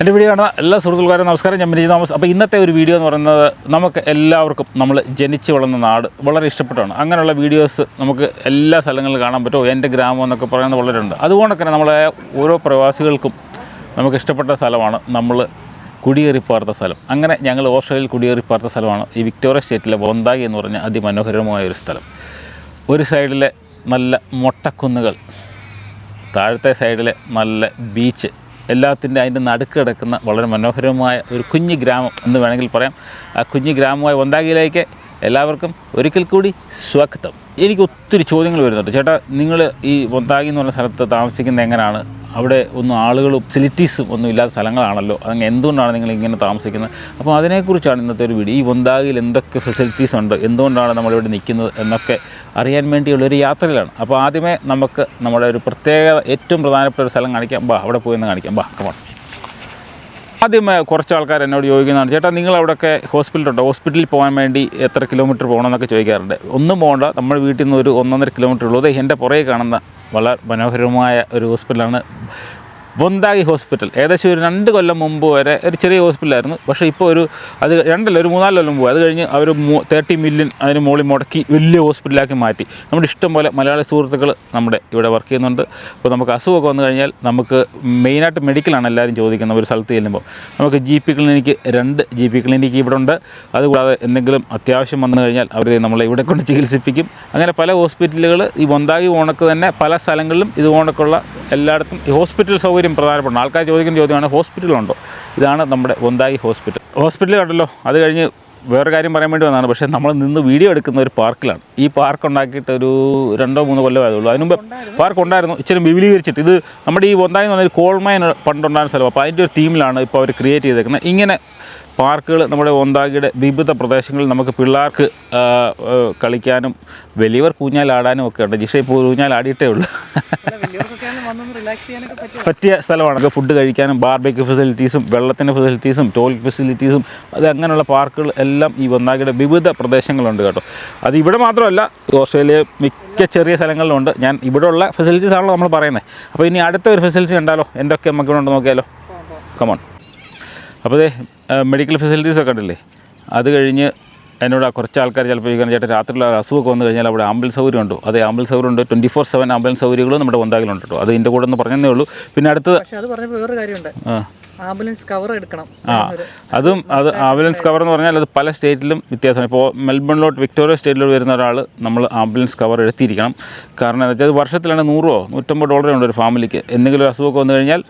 എൻ്റെ വീഡിയോ കാണുന്ന എല്ലാ സുഹൃത്തുക്കൾക്കും നമസ്കാരം. ഞാൻ മിനി തോമസ്. അപ്പോൾ ഇന്നത്തെ ഒരു വീഡിയോ എന്ന് പറയുന്നത് നമുക്ക് എല്ലാവർക്കും നമ്മൾ ജനിച്ച് വളർന്ന നാട് വളരെ ഇഷ്ടപ്പെട്ടാണ്. അങ്ങനെയുള്ള വീഡിയോസ് നമുക്ക് എല്ലാ സ്ഥലങ്ങളിലും കാണാൻ പറ്റുമോ, എൻ്റെ ഗ്രാമം എന്നൊക്കെ പറയുന്നത് വളരെ ഉണ്ട്. അതുകൊണ്ടൊക്കെ നമ്മളെ ഓരോ പ്രവാസികൾക്കും നമുക്ക് ഇഷ്ടപ്പെട്ട സ്ഥലമാണ് നമ്മൾ കുടിയേറിപ്പാർത്ത സ്ഥലം. അങ്ങനെ ഞങ്ങൾ ഓസ്ട്രേലിയയിൽ കുടിയേറിപ്പാർത്ത സ്ഥലമാണ് ഈ വിക്ടോറിയ സ്റ്റേറ്റിലെ വൊന്താഗി എന്ന് പറഞ്ഞ അതിമനോഹരമായ ഒരു സ്ഥലം. ഒരു സൈഡിലെ നല്ല മൊട്ടക്കുന്നുകൾ, താഴത്തെ സൈഡിലെ നല്ല ബീച്ച്, എല്ലാത്തിൻ്റെ അതിൻ്റെ നടുക്ക് കിടക്കുന്ന വളരെ മനോഹരമായ ഒരു കുഞ്ഞു ഗ്രാമം എന്ന് വേണമെങ്കിൽ പറയാം. ആ കുഞ്ഞു ഗ്രാമമായ വൊന്താഗിയിലേക്ക് എല്ലാവർക്കും ഒരിക്കൽ കൂടി സ്വാഗതം. എനിക്ക് ഒത്തിരി ചോദ്യങ്ങൾ വരുന്നുണ്ട്. ചേട്ടാ, നിങ്ങൾ ഈ വൊന്താഗി എന്ന് പറഞ്ഞ സ്ഥലത്ത് താമസിക്കുന്നത് എങ്ങനെയാണ്? അവിടെ ഒന്നും ആളുകളും ഫെസിലിറ്റീസും ഒന്നും ഇല്ലാത്ത സ്ഥലങ്ങളാണല്ലോ, അങ്ങനെ എന്തുകൊണ്ടാണ് നിങ്ങൾ ഇങ്ങനെ താമസിക്കുന്നത്? അപ്പോൾ അതിനെക്കുറിച്ചാണ് ഇന്നത്തെ ഒരു വീഡിയോ. ഈ വൊന്താഗിയിൽ എന്തൊക്കെ ഫെസിലിറ്റീസ് ഉണ്ട്, എന്തുകൊണ്ടാണ് നമ്മളിവിടെ നിൽക്കുന്നത് എന്നൊക്കെ അറിയാൻ വേണ്ടിയുള്ളൊരു യാത്രയിലാണ്. അപ്പോൾ ആദ്യമേ നമുക്ക് നമ്മുടെ ഒരു പ്രത്യേക ഏറ്റവും പ്രധാനപ്പെട്ട ഒരു സ്ഥലം കാണിക്കാം. അവിടെ പോയി ഒന്ന് കാണിക്കാം. കമോൺ. ആദ്യമേ കുറച്ച് ആൾക്കാർ എന്നോട് ചോദിക്കുന്നതാണ്, ചേട്ടാ നിങ്ങൾ അവിടെയൊക്കെ ഹോസ്പിറ്റലുണ്ടോ? ഹോസ്പിറ്റലിൽ പോകാൻ വേണ്ടി എത്ര കിലോമീറ്റർ പോകണമെന്നൊക്കെ ചോദിക്കാറുണ്ട്. ഒന്നും പോകണ്ട, നമ്മുടെ വീട്ടിൽ നിന്ന് ഒരു 1.5 കിലോമീറ്റർ ഉള്ളത് എൻ്റെ പുറകെ കാണുന്ന വളരെ മനോഹരമായ ഒരു ഹോസ്പിറ്റലാണ് വൊന്താഗി ഹോസ്പിറ്റൽ. ഏകദേശം ഒരു 2 കൊല്ലം മുമ്പ് വരെ ഒരു ചെറിയ ഹോസ്പിറ്റലായിരുന്നു. പക്ഷേ ഇപ്പോൾ ഒരു 3-4 കൊല്ലം മുമ്പ് അത് കഴിഞ്ഞ് അവർ 30 മില്യൺ അതിന് മുകളിൽ മുടക്കി വലിയ ഹോസ്പിറ്റലാക്കി മാറ്റി. നമ്മുടെ ഇഷ്ടം പോലെ മലയാളി സുഹൃത്തുക്കൾ നമ്മുടെ ഇവിടെ വർക്ക് ചെയ്യുന്നുണ്ട്. അപ്പോൾ നമുക്ക് അസുഖമൊക്കെ വന്നു കഴിഞ്ഞാൽ നമുക്ക് മെയിനായിട്ട് മെഡിക്കലാണ് എല്ലാവരും ചോദിക്കുന്നത്. ഒരു സ്ഥലത്ത് ചെല്ലുമ്പോൾ നമുക്ക് GP ക്ലിനിക്ക് 2 GP ക്ലിനിക്ക് ഇവിടെ ഉണ്ട്. അതുകൂടാതെ എന്തെങ്കിലും അത്യാവശ്യം വന്നു കഴിഞ്ഞാൽ അവർ നമ്മളെ ഇവിടെ കൊണ്ട് ചികിത്സിപ്പിക്കും. അങ്ങനെ പല ഹോസ്പിറ്റലുകൾ ഈ വൊന്താഗി ഓണക്ക് തന്നെ പല സ്ഥലങ്ങളിലും ഇത് ഓണക്കുള്ള എല്ലായിടത്തും ഈ ഹോസ്പിറ്റൽ സൗകര്യം പ്രധാനപ്പെട്ട ആൾക്കാർ ചോദിക്കുന്ന ചോദ്യമാണ്, ഹോസ്പിറ്റലുണ്ടോ? ഇതാണ് നമ്മുടെ വൊന്താഗി ഹോസ്പിറ്റൽ കണ്ടല്ലോ. അത് കഴിഞ്ഞ് വേറെ കാര്യം പറയാൻ വേണ്ടി വന്നതാണ്. പക്ഷേ നമ്മൾ നിന്ന് വീഡിയോ എടുക്കുന്ന ഒരു പാർക്കിലാണ്. ഈ പാർക്ക് ഉണ്ടാക്കിയിട്ട് ഒരു 2-3 കൊല്ലം ആയതുള്ളൂ. അതിനുമുമ്പ് പാർക്ക് ഉണ്ടായിരുന്നു, ഇച്ചിരി വിപുലീകരിച്ചിട്ട്. ഇത് നമ്മുടെ ഈ വൊന്താഗി എന്ന് പറഞ്ഞാൽ കോൾ മൈൻ പണ്ടുണ്ടായിരുന്ന സ്ഥലം. അപ്പോൾ അതിൻ്റെ ഒരു തീമിലാണ് ഇപ്പോൾ അവർ ക്രിയേറ്റ് ചെയ്തേക്കുന്നത്. ഇങ്ങനെ പാർക്കുകൾ നമ്മുടെ വൊന്താഗിയുടെ വിവിധ പ്രദേശങ്ങളിൽ നമുക്ക് പിള്ളേർക്ക് കളിക്കാനും വലിയവർ ഊഞ്ഞാലാടാനും ഒക്കെ ഉണ്ട്. ജിഷ ഇപ്പോൾ ഊഞ്ഞാലാടിയിട്ടേ ഉള്ളൂ. പറ്റിയ സ്ഥലമാണ്. ഫുഡ് കഴിക്കാനും ബാർബിക്യൂ ഫെസിലിറ്റീസും വെള്ളത്തിൻ്റെ ഫെസിലിറ്റീസും ടോയ്ലറ്റ് ഫെസിലിറ്റീസും അത് അങ്ങനെയുള്ള പാർക്കുകൾ എല്ലാം ഈ വൊന്താഗിയുടെ വിവിധ പ്രദേശങ്ങളുണ്ട് കേട്ടോ. അത് ഇവിടെ മാത്രമല്ല, ഓസ്ട്രേലിയ മിക്ക ചെറിയ സ്ഥലങ്ങളിലുണ്ട്. ഞാൻ ഇവിടെ ഉള്ള ഫെസിലിറ്റീസ് ആണല്ലോ നമ്മൾ പറയുന്നത്. അപ്പോൾ ഇനി അടുത്ത ഒരു ഫെസിലിറ്റി ഉണ്ടല്ലോ, എന്തൊക്കെ നമുക്ക് ഇവിടെ ഉണ്ട് നോക്കിയാലോ. കമോൺ. അപ്പോൾ അതേ മെഡിക്കൽ ഫെസിലിറ്റീസൊക്കെ ഉണ്ടല്ലേ. അത് കഴിഞ്ഞ് എന്നോട് കുറച്ച് ആൾക്കാർ ചിലപ്പോൾ ചോദിക്കണം, ചേട്ടാ രാത്രിയുള്ള അസുഖമൊക്കെ വന്നു കഴിഞ്ഞാൽ അവിടെ ആംബുലൻസ് സൗകര്യം ഉണ്ടോ? അതേ, ആംബുലൻസ് സൗകര്യം ഉണ്ട്. 24/7 ആംബുലൻസ് സൗകര്യങ്ങളും നമ്മുടെ വൊന്താഗിലുണ്ട് കേട്ടോ. അത് ഇതിൻ്റെ കൂടെ ഒന്ന് പറഞ്ഞതേ ഉള്ളൂ. പിന്നെ അടുത്തത് വേറൊരു കാര്യമുണ്ട്, ആംബുലൻസ് കവർ എടുക്കണം. അത് ആംബുലൻസ് കവർ എന്ന് പറഞ്ഞാൽ അത് പല സ്റ്റേറ്റിലും വ്യത്യാസമാണ്. ഇപ്പോൾ മെൽബണിലോട്ട് വിക്ടോറിയ സ്റ്റേറ്റിലോട്ട് വരുന്ന ഒരാൾ നമ്മൾ ആംബുലൻസ് കവർ എടുത്തിരിക്കണം. കാരണം എന്താ വെച്ചാൽ വർഷത്തിലാണ് $100-150 ഉണ്ട് ഒരു ഫാമിലിക്ക്. എന്തെങ്കിലും ഒരു അസുഖമൊക്കെ വന്നു കഴിഞ്ഞാൽ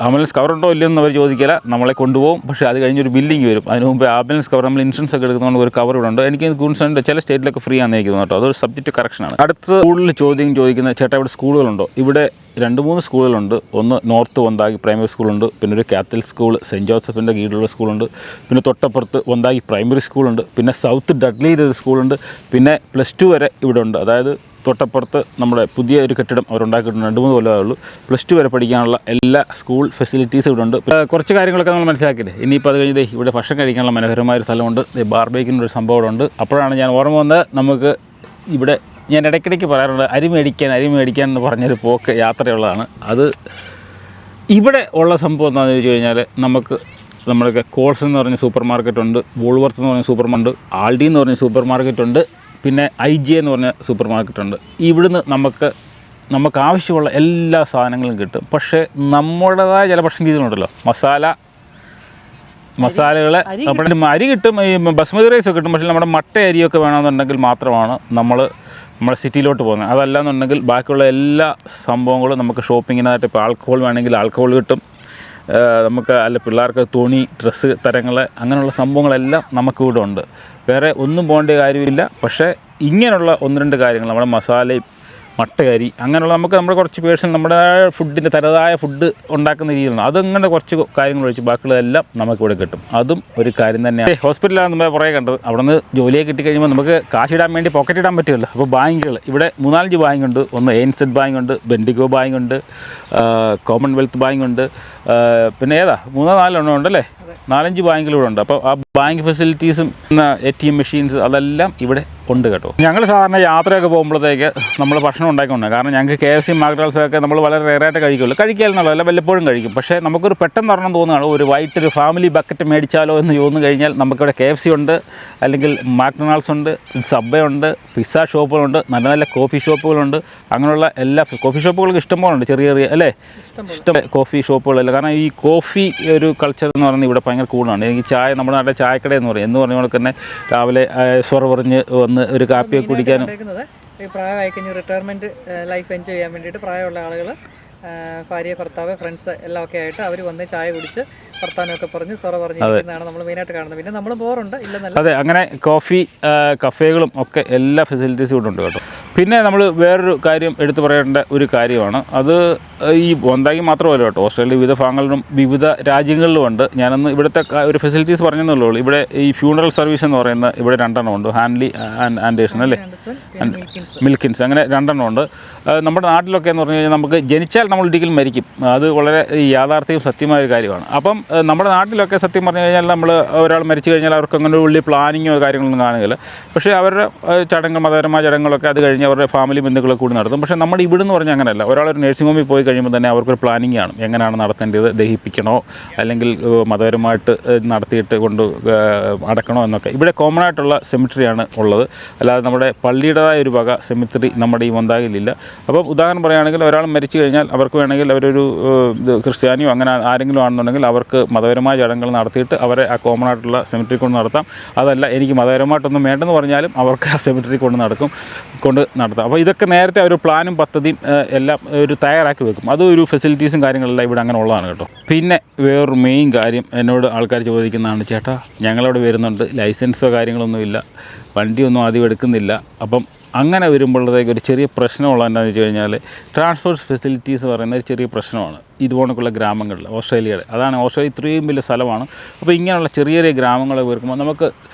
ആംബുലൻസ് കവർ ഉണ്ടോ ഇല്ലെന്ന് അവർ ചോദിക്കില്ല, നമ്മളെ കൊണ്ടുപോകും. പക്ഷേ അത് കഴിഞ്ഞൊരു ബില്ലിങ് വരും. അതിന് മുമ്പ് ആംബുലൻസ് കവർ നമ്മൾ ഇൻഷുറൻസ് ഒക്കെ എടുക്കുന്നതുകൊണ്ട് ഒരു കവർ ഇവിടെ ഉണ്ട്. എനിക്ക് ക്യൂൻസ്ലാൻഡ് ചില സ്റ്റേറ്റിലൊക്കെ ഫ്രീ ആണെന്ന് നിൽക്കുന്നത് കേട്ടോ. അതൊരു സബ്ജക്റ്റ് കറക്ഷനാണ്. അടുത്ത കൂടുതൽ ചോദ്യം ചോദിക്കുന്നത്, ചേട്ടാ ഇവിടെ സ്കൂളുകളുണ്ടോ? ഇവിടെ 2-3 സ്കൂളുകളുണ്ട്. ഒന്ന് നോർത്ത് വൊന്താഗി പ്രൈമറി സ്കൂളുണ്ട്, പിന്നെ ഒരു കാത്തലിക് സ്കൂൾ സെൻറ്റ് ജോസഫിൻ്റെ കീഴിലുള്ള സ്കൂളുണ്ട്, പിന്നെ തൊട്ടപ്പുറത്ത് വൊന്താഗി പ്രൈമറി സ്കൂളുണ്ട്, പിന്നെ സൗത്ത് ഡഡ്ലിയിൽ ഒരു സ്കൂളുണ്ട്, പിന്നെ +2 വരെ ഇവിടെ ഉണ്ട്. അതായത് തൊട്ടപ്പുറത്ത് നമ്മുടെ പുതിയ ഒരു കെട്ടിടം അവരുണ്ടാക്കിയിട്ടുണ്ട്. 2-3 കൊല്ലമേ ഉള്ളൂ. +2 വരെ പഠിക്കാനുള്ള എല്ലാ സ്കൂൾ ഫെസിലിറ്റീസും ഇവിടെ ഉണ്ട്. കുറച്ച് കാര്യങ്ങളൊക്കെ നമ്മൾ മനസ്സിലാക്കിയില്ലേ. ഇനിയിപ്പോൾ അത് കഴിഞ്ഞ് ഇവിടെ ഭക്ഷണം കഴിക്കാനുള്ള മനോഹരമായൊരു സ്ഥലമുണ്ട്. ബാർബേക്കിനൊരു സംഭവം ഉണ്ട്. അപ്പോഴാണ് ഞാൻ ഓർമ്മ വന്നത്, നമുക്ക് ഇവിടെ ഞാൻ ഇടയ്ക്കിടയ്ക്ക് പറയാറുണ്ട് അരി മേടിക്കാൻ എന്ന് പറഞ്ഞൊരു പോക്ക് യാത്രയുള്ളതാണ്. അത് ഇവിടെ ഉള്ള സംഭവം എന്താണെന്ന് ചോദിച്ചു കഴിഞ്ഞാൽ, നമുക്ക് നമ്മുടെ കോൾസ് എന്ന് പറഞ്ഞ സൂപ്പർ മാർക്കറ്റുണ്ട്, വോൾവർത്ത് എന്ന് പറഞ്ഞ സൂപ്പർ മാർക്കറ്റ്, ആൾഡി എന്ന് പറഞ്ഞ സൂപ്പർ മാർക്കറ്റുണ്ട്, പിന്നെ IGA എന്ന് പറഞ്ഞ സൂപ്പർ മാർക്കറ്റുണ്ട്. ഇവിടുന്ന് നമുക്ക് ആവശ്യമുള്ള എല്ലാ സാധനങ്ങളും കിട്ടും. പക്ഷേ നമ്മുടേതായ ചില ഭക്ഷണ രീതികളുണ്ടല്ലോ, മസാലകൾ നമ്മുടെ അരി കിട്ടും, ഈ ബസ്മതി റൈസൊക്കെ കിട്ടും. പക്ഷേ നമ്മുടെ മട്ട അരിയൊക്കെ വേണമെന്നുണ്ടെങ്കിൽ മാത്രമാണ് നമ്മുടെ സിറ്റിയിലോട്ട് പോകുന്നത്. അതല്ലാന്നുണ്ടെങ്കിൽ ബാക്കിയുള്ള എല്ലാ സംഭവങ്ങളും നമുക്ക് ഷോപ്പിങ്ങിനായിട്ട്, ഇപ്പോൾ ആൽക്കഹോൾ വേണമെങ്കിൽ ആൽക്കഹോൾ കിട്ടും. നമുക്ക് പിള്ളേർക്ക് തുണി, ഡ്രസ്സ് തരങ്ങൾ, അങ്ങനെയുള്ള സംഭവങ്ങളെല്ലാം നമുക്കിവിടെ ഉണ്ട്. വേറെ ഒന്നും പോകേണ്ട കാര്യമില്ല. പക്ഷേ ഇങ്ങനെയുള്ള 1-2 കാര്യങ്ങൾ, നമ്മുടെ മസാലയും മട്ടയരി, അങ്ങനെയുള്ള നമ്മുടെ കുറച്ച് പേഴ്സൺ നമ്മുടെ ഫുഡിൻ്റെ തനതായ ഫുഡ് ഉണ്ടാക്കുന്ന രീതിയിലാണ്. അതങ്ങനെ കുറച്ച് കാര്യങ്ങൾ ഒഴിച്ച് ബാക്കിയുള്ളതെല്ലാം നമുക്കിവിടെ കിട്ടും. അതും ഒരു കാര്യം തന്നെയാണ്. ഹോസ്പിറ്റലാണ് നമ്മൾ പുറകെ കണ്ടത്. അവിടെ നിന്ന് ജോലിയെ കിട്ടിക്കഴിയുമ്പോൾ നമുക്ക് കാശിടാൻ വേണ്ടി പോക്കറ്റ് ഇടാൻ പറ്റുമല്ലോ. അപ്പോൾ ബാങ്കുകൾ ഇവിടെ 3-4 ബാങ്കുണ്ട്. ഒന്ന് ANZ ബാങ്ക് ഉണ്ട്, ബെൻഡിഗോ ബാങ്ക് ഉണ്ട്, കോമൺവെൽത്ത് ബാങ്ക് ഉണ്ട്, പിന്നെ 3-4 ഉണ്ടല്ലേ, 4-5 ബാങ്കുകളിവിടെ ഉണ്ട്. അപ്പോൾ ആ ബാങ്ക് ഫെസിലിറ്റീസും ATM മെഷീൻസ് അതെല്ലാം ഇവിടെ ഉണ്ട് കേട്ടോ. ഞങ്ങൾ സാധാരണ യാത്രയൊക്കെ പോകുമ്പോഴത്തേക്ക് നമ്മൾ ഭക്ഷണം ഉണ്ടാക്കിക്കൊണ്ട്, കാരണം ഞങ്ങൾക്ക് KFC മാക്ഡൊണാൾഡ്സൊക്കെ നമ്മൾ വളരെ റെയറായിട്ട് കഴിക്കുള്ളൂ, കഴിക്കാമെന്നുള്ളതല്ല വല്ലപ്പോഴും കഴിക്കും. പക്ഷേ നമുക്കൊരു പെട്ടെന്ന് ഒരെണ്ണം തോന്നുകയാണ്, ഒരു വൈറ്റ് ഒരു ഫാമിലി ബക്കറ്റ് മേടിച്ചാലോ എന്ന് തോന്നുന്നു കഴിഞ്ഞാൽ നമുക്കിവിടെ KFC ഉണ്ട്, അല്ലെങ്കിൽ മാക്ഡൊണാൾഡ്സ് ഉണ്ട്, സബ്വേ ഉണ്ട്, പിസ്സ ഷോപ്പുകളുണ്ട്, നല്ല നല്ല കോഫി ഷോപ്പുകളുണ്ട്. അങ്ങനെയുള്ള എല്ലാ കോഫി ഷോപ്പുകൾക്ക് ഇഷ്ടംപോലുണ്ട്, ചെറിയ ചെറിയ അല്ലേ, ഇഷ്ടം കോഫി ഷോപ്പുകളല്ല. കാരണം ഈ കോഫി ഒരു കൾച്ചർ എന്ന് പറയുന്നത് ഇവിടെ ഭയങ്കര കൂടുതലാണ്. എനിക്ക് ചായ, നമ്മുടെ നാട്ടിലെ ചായക്കട എന്ന് പറയും, എന്ന് പറഞ്ഞ പോലെ തന്നെ രാവിലെ സ്വറ പറഞ്ഞ് വന്ന് ഒരു കാപ്പിയൊക്കെ കുടിക്കാനും. ഈ പ്രായമായി കഴിഞ്ഞ് റിട്ടയർമെൻറ്റ് ലൈഫ് എൻജോയ് ചെയ്യാൻ വേണ്ടിയിട്ട് പ്രായമുള്ള ആളുകൾ ഭാര്യ, ഭർത്താവ്, ഫ്രണ്ട്സ് എല്ലാം ഒക്കെ ആയിട്ട് അവർ വന്ന് ചായ കുടിച്ച് വർത്താനമൊക്കെ പറഞ്ഞ് സ്വറ പറഞ്ഞിരിക്കുന്നതാണ് നമ്മൾ മെയിനായിട്ട് കാണുന്നത്. പിന്നെ നമ്മൾ പോറുണ്ട് ഇല്ലെന്നല്ല. അതെ, അങ്ങനെ കോഫി കഫേകളും ഒക്കെ എല്ലാ ഫെസിലിറ്റീസും ഇവിടെ ഉണ്ട് കേട്ടോ. പിന്നെ നമ്മൾ വേറൊരു കാര്യം എടുത്തു പറയേണ്ട ഒരു കാര്യമാണ്, അത് ഈ ബോന്തായി മാത്രമല്ല കേട്ടോ, ഓസ്ട്രേലിയ വിവിധ ഭാഗങ്ങളിലും വിവിധ രാജ്യങ്ങളിലും ഉണ്ട്. ഞാനന്ന് ഇവിടുത്തെ ഒരു ഫെസിലിറ്റീസ് പറഞ്ഞെന്നുള്ളൂ. ഇവിടെ ഈ ഫ്യൂണറൽ സർവീസ് എന്ന് പറയുന്ന ഇവിടെ 2 ഉണ്ട്, ഹാൻലി ആൻഡേഴ്സൺ അല്ലേ, മിൽക്കിൻസ്, അങ്ങനെ 2 ഉണ്ട്. നമ്മുടെ നാട്ടിലൊക്കെ എന്ന് പറഞ്ഞു കഴിഞ്ഞാൽ നമുക്ക് ജനിച്ചാൽ നമ്മൾ ഒരിക്കലും മരിക്കും, അത് വളരെ യാഥാർത്ഥ്യവും സത്യമായ ഒരു കാര്യമാണ്. അപ്പം നമ്മുടെ നാട്ടിലൊക്കെ സത്യം പറഞ്ഞു കഴിഞ്ഞാൽ നമ്മൾ ഒരാൾ മരിച്ചു കഴിഞ്ഞാൽ അവർക്ക് അങ്ങനെ ഒരു വലിയ പ്ലാനിങ്ങോ കാര്യങ്ങളൊന്നും കാണുകയില്ല. പക്ഷേ അവരുടെ ചടങ്ങ്, മതപരമായ ചടങ്ങുകളൊക്കെ അത് കഴിഞ്ഞ് അവരുടെ ഫാമിലി ബന്ധുക്കളൊക്കെ കൂടി നടത്തും. പക്ഷേ നമ്മുടെ ഇവിടെ എന്ന് പറഞ്ഞാൽ അങ്ങനെയല്ല. ഒരാളൊരു നഴ്സിംഗ് ഹോമിൽ പോയി കഴിയുമ്പോൾ തന്നെ അവർക്കൊരു പ്ലാനിങ് ആണ്, എങ്ങനെയാണ് നടത്തേണ്ടത്, ദഹിപ്പിക്കണോ അല്ലെങ്കിൽ മതപരമായിട്ട് നടത്തിയിട്ട് കൊണ്ട് അടക്കണോ എന്നൊക്കെ. ഇവിടെ കോമൺ ആയിട്ടുള്ള സെമിട്രിയാണ് ഉള്ളത്, അല്ലാതെ നമ്മുടെ പള്ളിയുടേതായ ഒരു വക സെമിട്രി നമ്മുടെ ഈ മൊന്താഗിലില്ല. അപ്പം ഉദാഹരണം പറയുകയാണെങ്കിൽ ഒരാൾ മരിച്ചു കഴിഞ്ഞാൽ അവർക്ക് വേണമെങ്കിൽ അവരൊരു ക്രിസ്ത്യാനിയോ അങ്ങനെ ആരെങ്കിലും ആണെന്നുണ്ടെങ്കിൽ അവർക്ക് മതപരമായ ചടങ്ങുകൾ നടത്തിയിട്ട് അവരെ ആ കോമൺ ആയിട്ടുള്ള സെമിട്രി കൊണ്ട് നടത്താം. അതല്ല എനിക്ക് മതപരമായിട്ടൊന്നും വേണ്ടെന്ന് പറഞ്ഞാലും അവർക്ക് ആ സെമിട്രി കൊണ്ട് നടത്താം. അപ്പോൾ ഇതൊക്കെ നേരത്തെ ഒരു പ്ലാനും പദ്ധതിയും എല്ലാം ഒരു തയ്യാറാക്കി വെക്കും. അതൊരു ഫെസിലിറ്റീസും കാര്യങ്ങളെല്ലാം ഇവിടെ അങ്ങനെ ഉള്ളതാണ് കേട്ടോ. പിന്നെ വേറൊരു മെയിൻ കാര്യം എന്നോട് ആൾക്കാർ ചോദിക്കുന്നതാണ്, ചേട്ടാ ഞങ്ങളവിടെ വരുന്നുണ്ട്, ലൈസൻസോ കാര്യങ്ങളൊന്നുമില്ല, വണ്ടിയൊന്നും ആദ്യം എടുക്കുന്നില്ല. അപ്പം അങ്ങനെ വരുമ്പോഴത്തേക്ക് ഒരു ചെറിയ പ്രശ്നമുള്ള എന്താണെന്ന് വെച്ച് കഴിഞ്ഞാൽ ട്രാൻസ്പോർട്ട് ഫെസിലിറ്റീസ് പറയുന്ന ഒരു ചെറിയ പ്രശ്നമാണ് ഇതുപോലുള്ള ഗ്രാമങ്ങളിൽ, ഓസ്ട്രേലിയയുടെ. അതാണ് ഓസ്ട്രേലിയ ഇത്രയും വലിയ സ്ഥലമാണ്. അപ്പോൾ ഇങ്ങനെയുള്ള ചെറിയ ചെറിയ ഗ്രാമങ്ങളെ വരുമ്പോൾ നമുക്ക്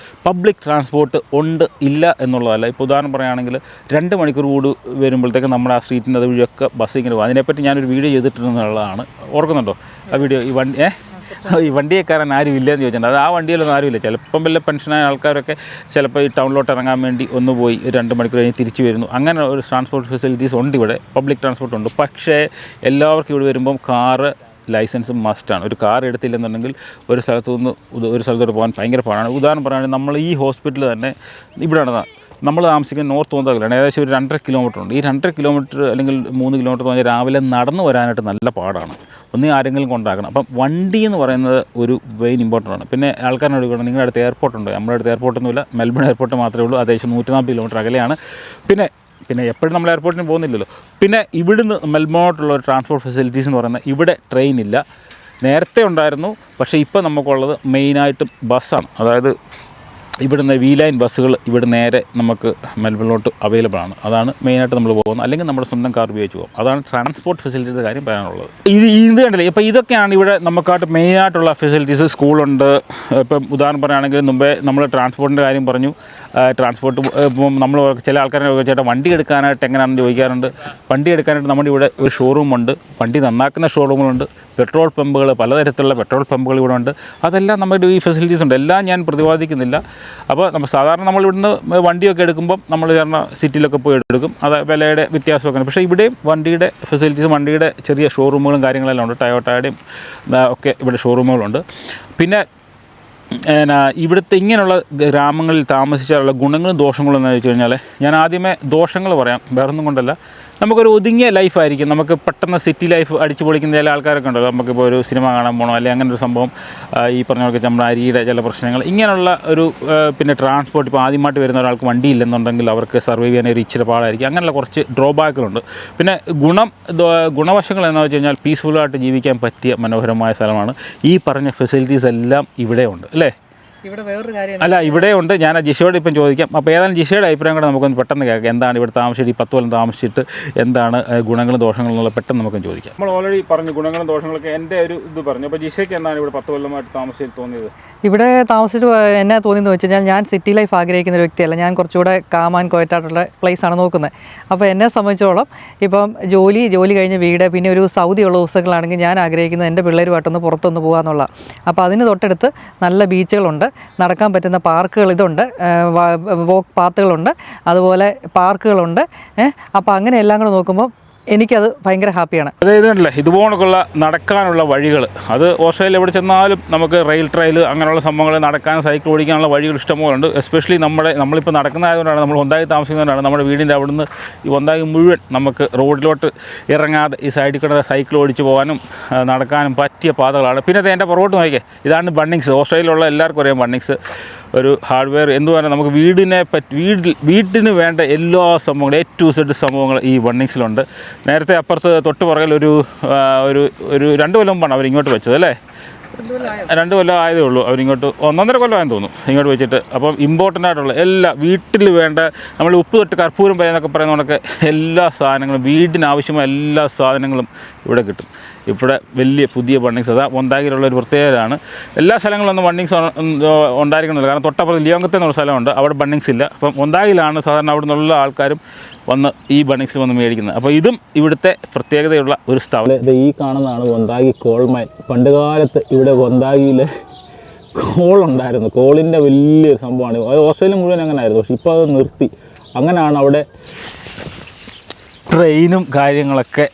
പബ്ലിക് ട്രാൻസ്പോർട്ട് ഉണ്ട് ഇല്ല എന്നുള്ളതല്ല. ഇപ്പോൾ ഉദാഹരണം പറയുകയാണെങ്കിൽ 2 മണിക്കൂർ കൂടി വരുമ്പോഴത്തേക്ക് നമ്മുടെ ആ സ്ട്രീറ്റിൻ്റെ അത് വഴിയൊക്കെ ബസ് ഇങ്ങനെ പോകും. അതിനെപ്പറ്റി ഞാനൊരു വീഡിയോ ചെയ്തിട്ടുണ്ടെന്നുള്ളതാണ്, ഓർക്കുന്നുണ്ടോ ആ വീഡിയോ? ഈ വണ്ടിയെക്കാരൻ ആരും ഇല്ലയെന്ന് ചോദിച്ചിട്ടുണ്ട്. അത് ആ വണ്ടിയിലൊന്നും ആരുമില്ല. ചിലപ്പം വല്ല പെൻഷനായ ആൾക്കാരൊക്കെ ചിലപ്പോൾ ഈ ടൗണിലോട്ട് ഇറങ്ങാൻ വേണ്ടി ഒന്ന് പോയി 2 മണിക്കൂർ കഴിഞ്ഞ് തിരിച്ചു വരുന്നു. അങ്ങനെ ഒരു ട്രാൻസ്പോർട്ട് ഫെസിലിറ്റീസ് ഉണ്ട് ഇവിടെ, പബ്ലിക് ട്രാൻസ്പോർട്ട് ഉണ്ട്. പക്ഷേ എല്ലാവർക്കും ഇവിടെ വരുമ്പം കാറ് ലൈസൻസ് മസ്റ്റാണ്. ഒരു കാർ എടുത്തില്ലെന്നുണ്ടെങ്കിൽ ഒരു സ്ഥലത്തോട്ട് പോകാൻ ഭയങ്കര പാടാണ്. ഉദാഹരണം പറയുകയാണെങ്കിൽ നമ്മൾ ഈ ഹോസ്പിറ്റൽ തന്നെ ഇവിടെയാണ് നമ്മൾ താമസിക്കുന്ന നോർത്ത് മൊന്താഗിലാണ്. ഏകദേശം ഒരു 2.5 കിലോമീറ്റർ ഉണ്ട്. ഈ 2.5 കിലോമീറ്റർ അല്ലെങ്കിൽ 3 കിലോമീറ്റർ എന്ന് പറഞ്ഞാൽ രാവിലെ നടന്നു വരാനായിട്ട് നല്ല പാടാണ്. ഒന്നീ ആരെങ്കിലും കൊണ്ടാക്കണം. അപ്പം വണ്ടി എന്ന് പറയുന്നത് ഒരു മെയിൻ ഇമ്പോർട്ടൻ്റ് ആണ്. പിന്നെ ആൾക്കാരോട് ചോദിക്കണം, നിങ്ങളുടെ അടുത്ത് എയർപോർട്ടുണ്ട്? നമ്മുടെ അടുത്ത് എയർപോർട്ടൊന്നുമില്ല, മെൽബൺ എയർപോർട്ട് മാത്രമേ ഉള്ളൂ, ഏകദേശം 140 കിലോമീറ്റർ അകലെയാണ്. പിന്നെ എപ്പോഴും നമ്മൾ എയർപോർട്ടിന് പോകുന്നില്ലല്ലോ. പിന്നെ ഇവിടുന്ന് മെൽബോണിലോട്ടുള്ള ഒരു ട്രാൻസ്പോർട്ട് ഫെസിലിറ്റീസ് എന്ന് പറയുന്നത് ഇവിടെ ട്രെയിൻ ഇല്ല. നേരത്തെ ഉണ്ടായിരുന്നു, പക്ഷേ ഇപ്പോൾ നമുക്കുള്ളത് മെയിനായിട്ടും ബസ്സാണ്. അതായത് ഇവിടുന്ന് V-ലൈൻ ബസ്സുകൾ ഇവിടെ നേരെ നമുക്ക് മെൽബണിലോട്ട് അവൈലബിൾ ആണ്. അതാണ് മെയിനായിട്ട് നമ്മൾ പോകുന്നത്. അല്ലെങ്കിൽ നമ്മുടെ സ്വന്തം കാർ ഉപയോഗിച്ച് പോകും. അതാണ് ട്രാൻസ്പോർട്ട് ഫെസിലിറ്റിയുടെ കാര്യം പറയാനുള്ളത്. ഇത് കണ്ടില്ലേ, ഇപ്പോൾ ഇതൊക്കെയാണ് ഇവിടെ നമുക്കായിട്ട് മെയിനായിട്ടുള്ള ഫെസിലിറ്റീസ്. സ്കൂളുണ്ട്. ഇപ്പം ഉദാഹരണം പറയുകയാണെങ്കിൽ മുമ്പേ നമ്മൾ ട്രാൻസ്പോർട്ടിൻ്റെ കാര്യം പറഞ്ഞു. ട്രാൻസ്പോർട്ട് നമ്മൾ ചില ആൾക്കാരെ ചേട്ടാ വണ്ടി എടുക്കാനായിട്ട് എങ്ങനെയാണെന്ന് ചോദിക്കാറുണ്ട്. വണ്ടി എടുക്കാനായിട്ട് നമ്മുടെ ഇവിടെ ഒരു ഷോറൂമുണ്ട്, വണ്ടി നന്നാക്കുന്ന ഷോറൂമുകളുണ്ട്, പെട്രോൾ പമ്പുകൾ, പലതരത്തിലുള്ള പെട്രോൾ പമ്പുകൾ ഇവിടെ ഉണ്ട്. അതെല്ലാം നമ്മുടെ ഈ ഫെസിലിറ്റീസ് ഉണ്ട്. എല്ലാം ഞാൻ പ്രതിപാദിക്കുന്നില്ല. അപ്പോൾ നമ്മൾ സാധാരണ നമ്മൾ ഇവിടുന്ന് വണ്ടിയൊക്കെ എടുക്കുമ്പം നമ്മൾ കാരണം സിറ്റിയിലൊക്കെ പോയി എടുക്കും, അത് വിലയുടെ വ്യത്യാസമൊക്കെ ഉണ്ട്. പക്ഷേ ഇവിടെയും വണ്ടിയുടെ ഫെസിലിറ്റീസും വണ്ടിയുടെ ചെറിയ ഷോറൂമുകളും കാര്യങ്ങളെല്ലാം ഉണ്ട്. ടയോട്ടയുടെയും ഒക്കെ ഇവിടെ ഷോറൂമുകളുണ്ട്. പിന്നെ ഇവിടുത്തെ ഇങ്ങനെയുള്ള ഗ്രാമങ്ങളിൽ താമസിച്ചാലുള്ള ഗുണങ്ങളും ദോഷങ്ങളും എന്ന് വെച്ച് കഴിഞ്ഞാൽ ഞാൻ ആദ്യമേ ദോഷങ്ങൾ പറയാം. വേറൊന്നും കൊണ്ടല്ല, നമുക്കൊരു ഒതുങ്ങിയ ലൈഫായിരിക്കും. നമുക്ക് പെട്ടെന്ന് സിറ്റി ലൈഫ് അടിച്ചു പൊളിക്കുന്ന ചില ആൾക്കാരൊക്കെ ഉണ്ടല്ലോ. നമുക്കിപ്പോൾ ഒരു സിനിമ കാണാൻ പോകണം, അല്ലെങ്കിൽ അങ്ങനെ ഒരു സംഭവം, ഈ പറഞ്ഞ നമ്മുടെ അരിയുടെ ചില പ്രശ്നങ്ങൾ, ഇങ്ങനെയുള്ള ഒരു പിന്നെ ട്രാൻസ്പോർട്ട് ഇപ്പോൾ ആദ്യമായിട്ട് വരുന്ന ഒരാൾക്ക് വണ്ടി ഇല്ലെന്നുണ്ടെങ്കിൽ അവർക്ക് സർവൈവ് ചെയ്യാൻ ഒരു ഇച്ചിരി പാടായിരിക്കും. അങ്ങനെയുള്ള കുറച്ച് ഡ്രോബാക്കുകളുണ്ട്. പിന്നെ ഗുണവശങ്ങൾ എന്താണെന്ന് വെച്ച് കഴിഞ്ഞാൽ പീസ്ഫുള്ളായിട്ട് ജീവിക്കാൻ പറ്റിയ മനോഹരമായ സ്ഥലമാണ്. ഈ പറഞ്ഞ ഫെസിലിറ്റീസ് എല്ലാം ഇവിടെ ഉണ്ട് അല്ലേ? ഇവിടെ വേറൊരു കാര്യം അല്ല, ഇവിടെ ഉണ്ട്. ഞാൻ ജിഷയോട് ഇപ്പം ചോദിക്കാം. അപ്പോൾ ഏതായാലും ജിഷയുടെ അഭിപ്രായം കൂടെ നമുക്കൊന്ന് പെട്ടെന്ന് കേൾക്കാം. എന്താണ് ഇവിടെ താമസിച്ചിട്ട് ഈ 10 കൊല്ലം താമസിച്ചിട്ട് എന്താണ് ഗുണങ്ങളും ദോഷങ്ങളും എന്നുള്ള പെട്ടെന്ന് നമുക്കും ചോദിക്കാം. നമ്മൾ ഓൾറെഡി പറഞ്ഞു ഗുണങ്ങളും ദോഷങ്ങളൊക്കെ എൻ്റെ ഒരു ഇത് പറഞ്ഞു. അപ്പോൾ ജിഷയ്ക്ക് എന്താണ് ഇവിടെ 10 കൊല്ലമായിട്ട് താമസിച്ചിട്ട് തോന്നിയത്? ഇവിടെ താമസിച്ചിട്ട് എന്നാ തോന്നിയെന്ന് വെച്ച് കഴിഞ്ഞാൽ ഞാൻ സിറ്റി ലൈഫ് ആഗ്രഹിക്കുന്ന ഒരു വ്യക്തിയല്ല. ഞാൻ കുറച്ചുകൂടെ കാം ആൻഡ് ക്വയറ്റായിട്ടുള്ള പ്ലേസാണ് നോക്കുന്നത്. അപ്പോൾ എന്നെ സംബന്ധിച്ചോളം ഇപ്പം ജോലി കഴിഞ്ഞ് വീട്, പിന്നെ ഒരു സൗദിയുള്ള ദിവസങ്ങളാണെങ്കിൽ ഞാൻ ആഗ്രഹിക്കുന്നത് എൻ്റെ പിള്ളേരുമായിട്ടൊന്ന് പുറത്തൊന്ന് പോകാമെന്നുള്ള. അപ്പോൾ അതിന് തൊട്ടടുത്ത് നല്ല ബീച്ചുകളുണ്ട്. നടക്കാൻ പറ്റുന്ന പാർക്കുകൾ ഇതുണ്ട്, വോക്ക് പാത്തുകളുണ്ട്, അതുപോലെ പാർക്കുകളുണ്ട്. അപ്പോൾ അങ്ങനെ എല്ലാം കൂടെ നോക്കുമ്പോൾ എനിക്കത് ഭയങ്കര ഹാപ്പിയാണ്. അതായത് കണ്ടില്ലേ, ഇതുപോലൊക്കെയുള്ള നടക്കാനുള്ള വഴികൾ, അത് ഓസ്ട്രേലിയ എവിടെ ചെന്നാലും നമുക്ക് റെയിൽ ട്രെയിൽ അങ്ങനെയുള്ള സംഭവങ്ങൾ, നടക്കാൻ സൈക്കിൾ ഓടിക്കാനുള്ള വഴികൾ ഇഷ്ടംപോലെ ഉണ്ട്. എസ്പെഷ്യലി നമ്മളിപ്പോൾ നടക്കുന്നതായതുകൊണ്ടാണ്, നമ്മൾ ഒന്നായി താമസിക്കുന്നതുകൊണ്ടാണ് നമ്മുടെ വീടിൻ്റെ അവിടുന്ന് ഈ ഒന്നായി മുഴുവൻ നമുക്ക് റോഡിലോട്ട് ഇറങ്ങാതെ ഈ സൈഡിൽ കൂടെ സൈക്കിൾ ഓടിച്ച് പോകാനും നടക്കാനും പറ്റിയ പാതകളാണ്. പിന്നെ അത് എൻ്റെ പുറകോട്ട് നോക്കിയേ, ഇതാണ് ബണ്ണിങ്സ്. ഓസ്ട്രേലിയയിലുള്ള എല്ലാവർക്കും അറിയാം ബണ്ണിങ്സ് ഒരു ഹാർഡ്വെയർ എന്ത് പറഞ്ഞാൽ നമുക്ക് വീട്ടിന് വേണ്ട എല്ലാ സംഭവങ്ങളും A to Z സംഭവങ്ങൾ ഈ ബണ്ണിങ്സിലുണ്ട്. നേരത്തെ അപ്പുറത്ത് തൊട്ട് പുറകിൽ ഒരു 2 കൊല്ലം മുമ്പാണ് അവരിങ്ങോട്ട് വെച്ചത് അല്ലേ? 2 കൊല്ലം ആയതേ ഉള്ളൂ അവരിങ്ങോട്ട്, 1.5 കൊല്ലമായെന്ന് തോന്നുന്നു ഇങ്ങോട്ട് വെച്ചിട്ട്. അപ്പം ഇമ്പോർട്ടൻ്റ് ആയിട്ടുള്ള എല്ലാ വീട്ടിൽ വേണ്ട, നമ്മൾ ഉപ്പ് തൊട്ട് കർപ്പൂരം വരെ എന്നൊക്കെ പറയുന്നതൊക്കെ എല്ലാ സാധനങ്ങളും, വീടിനാവശ്യമായ എല്ലാ സാധനങ്ങളും ഇവിടെ കിട്ടും. ഇവിടെ വലിയ പുതിയ ബണ്ണിങ്സ്, അതാ വൊന്താഗിലുള്ള ഒരു പ്രത്യേകതയാണ്. എല്ലാ സ്ഥലങ്ങളിലൊന്നും ബണ്ണിങ്സ് ഉണ്ടായിരിക്കണമെന്നില്ല, കാരണം തൊട്ടപ്പുറത്ത് ലിയോങ്കത്തെ എന്നൊരു സ്ഥലമുണ്ട്, അവിടെ ബണ്ണിങ്സ് ഇല്ല. അപ്പം വൊന്താഗിലാണ് സാധാരണ അവിടെ നിന്നുള്ള ആൾക്കാരും വന്ന് ഈ ബണ്ണിങ്സ് വന്ന് മേടിക്കുന്നത്. അപ്പോൾ ഇതും ഇവിടുത്തെ പ്രത്യേകതയുള്ള ഒരു സ്ഥലം. ഇത് ഈ കാണുന്നതാണ് വൊന്താഗി കോൾ മൈൻ. പണ്ട് കാലത്ത് ഇവിടെ വൊന്താഗിയിൽ കോളുണ്ടായിരുന്നു, കോളിൻ്റെ വലിയൊരു സംഭവമാണ്. അത് ഓസ്ട്രേലിയ മുഴുവൻ അങ്ങനെ ആയിരുന്നു, പക്ഷേ ഇപ്പോൾ അത് നിർത്തി. അങ്ങനെയാണ് അവിടെ ട്രെയിനും കാര്യങ്ങളൊക്കെ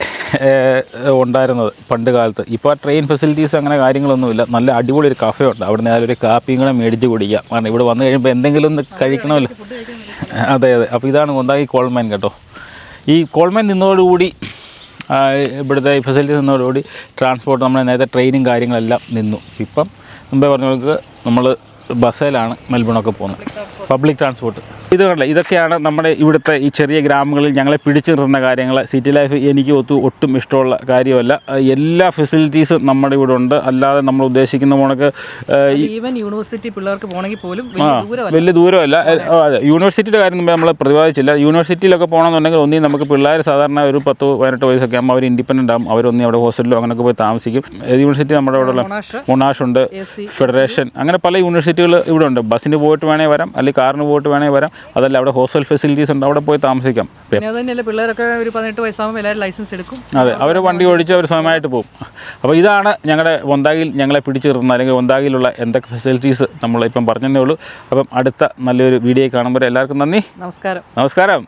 ഉണ്ടായിരുന്നത് പണ്ട് കാലത്ത്. ഇപ്പോൾ ആ ട്രെയിൻ ഫെസിലിറ്റീസ് അങ്ങനെ കാര്യങ്ങളൊന്നുമില്ല. നല്ല അടിപൊളി ഒരു കഫേ ഉണ്ട്, അവിടെ നിന്ന് ഒരു കാപ്പിയും കൂടെ മേടിച്ച് കുടിക്കാം. കാരണം ഇവിടെ വന്നു കഴിയുമ്പോൾ എന്തെങ്കിലും ഒന്ന് കഴിക്കണമല്ലോ. അതെ. അപ്പോൾ ഇതാണ് വൊന്താഗി കോൾമൈൻ കേട്ടോ. ഈ കോൾമൈൻ നിന്നതോടുകൂടി, ഇവിടുത്തെ ഫെസിലിറ്റി നിന്നതോടുകൂടി ട്രാൻസ്പോർട്ട്, നമ്മുടെ നേരത്തെ ട്രെയിനും കാര്യങ്ങളെല്ലാം നിന്നു. ഇപ്പം മുമ്പേ പറഞ്ഞവർക്ക് നമ്മൾ ബസ്സിലാണ് മെൽബണൊക്കെ പോകുന്നത്, പബ്ലിക് ട്രാൻസ്പോർട്ട്. ഇത് കണ്ടില്ല, ഇതൊക്കെയാണ് നമ്മുടെ ഇവിടുത്തെ ഈ ചെറിയ ഗ്രാമങ്ങളിൽ ഞങ്ങളെ പിടിച്ചു നിർത്തുന്ന കാര്യങ്ങൾ. സിറ്റി ലൈഫ് എനിക്ക് ഒട്ടും ഇഷ്ടമുള്ള കാര്യമല്ല. എല്ലാ ഫെസിലിറ്റീസും നമ്മുടെ ഇവിടെ ഉണ്ട്. അല്ലാതെ നമ്മൾ ഉദ്ദേശിക്കുന്ന പോണക്ക് ഈവൻ യൂണിവേഴ്സിറ്റി പിള്ളേർക്ക് പോകണമെങ്കിൽ പോലും വലിയ ദൂരമല്ല. അതെ, യൂണിവേഴ്സിറ്റിയുടെ കാര്യം നമ്മൾ പ്രതിപാദിച്ചില്ല. യൂണിവേഴ്സിറ്റിയിലൊക്കെ പോകണമെന്നുണ്ടെങ്കിൽ ഒന്നും നമുക്ക് പിള്ളേർ സാധാരണ ഒരു 10-18 വയസ്സൊക്കെ ആകുമ്പോൾ അവർ ഇൻഡിപെൻഡൻ്റ് ആകും. അവരൊന്നും അവിടെ ഹോസ്റ്റലിലോ അങ്ങനെയൊക്കെ പോയി താമസിക്കും. യൂണിവേഴ്സിറ്റി നമ്മുടെ അവിടെ ഉള്ള മൊണാഷ് ഉണ്ട്, ഫെഡറേഷൻ, അങ്ങനെ പല യൂണിവേഴ്സിറ്റികൾ ഇവിടെ ഉണ്ട്. ബസ്സിന് പോയിട്ട് വേണേൽ വരാം, അല്ലെങ്കിൽ കാറിന് പോയിട്ട് വേണേൽ വരാം. അതല്ല, അവിടെ ഹോസ്റ്റൽ ഫെസിലിറ്റീസ് ഉണ്ട്, അവിടെ പോയി താമസിക്കാം. പിള്ളേരൊക്കെ ഒരു 18 വയസ്സാകുമ്പോൾ എല്ലാവരും ലൈസൻസ് എടുക്കും. അതെ, അവർ വണ്ടി ഓടിച്ച് അവർ സ്വയമായിട്ട് പോകും. അപ്പോൾ ഇതാണ് ഞങ്ങളുടെ വൊന്താഗിയിൽ ഞങ്ങളെ പിടിച്ചു നിർത്തുന്നത്, അല്ലെങ്കിൽ വൊന്താഗിയിലുള്ള എന്തൊക്കെ ഫെസിലിറ്റീസ് നമ്മളിപ്പം പറഞ്ഞതേ ഉള്ളൂ. അപ്പം അടുത്ത നല്ലൊരു വീഡിയോ കാണുമ്പോൾ എല്ലാവർക്കും നന്ദി, നമസ്കാരം. നമസ്കാരം.